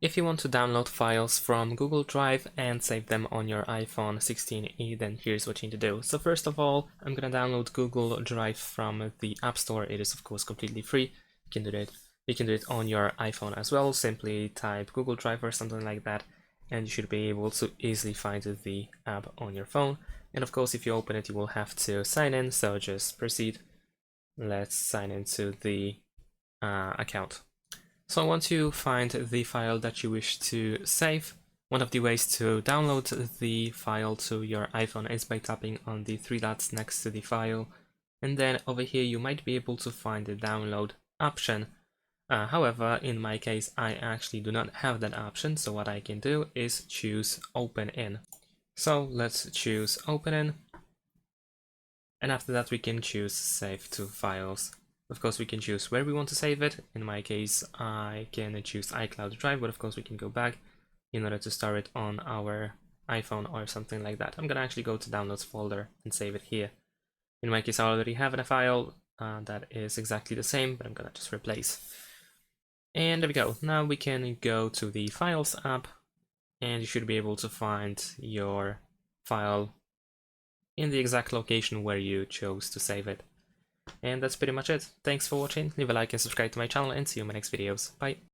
If you want to download files from Google Drive and save them on your iPhone 16e, then here's what you need to do. So first of all, I'm gonna download Google Drive from the App Store. It is of course completely free. You can do it. You can do it on your iPhone as well. Simply type Google Drive or something like that, and you should be able to easily find the app on your phone. And of course, if you open it, you will have to sign in. So just proceed. Let's sign into the account. So once you find the file that you wish to save, one of the ways to download the file to your iPhone is by tapping on the three dots next to the file, and then over here you might be able to find the download option. However, in my case, I actually do not have that option, so what I can do is choose Open In. So let's choose Open In, and after that we can choose Save to Files. Of course, we can choose where we want to save it. In my case, I can choose iCloud Drive, but of course we can go back in order to store it on our iPhone or something like that. I'm gonna actually go to Downloads folder and save it here. In my case, I already have a file that is exactly the same, but I'm gonna just replace. And there we go. Now we can go to the Files app, and you should be able to find your file in the exact location where you chose to save it. And that's pretty much it. Thanks for watching, leave a like and subscribe to my channel, and see you in my next videos. Bye!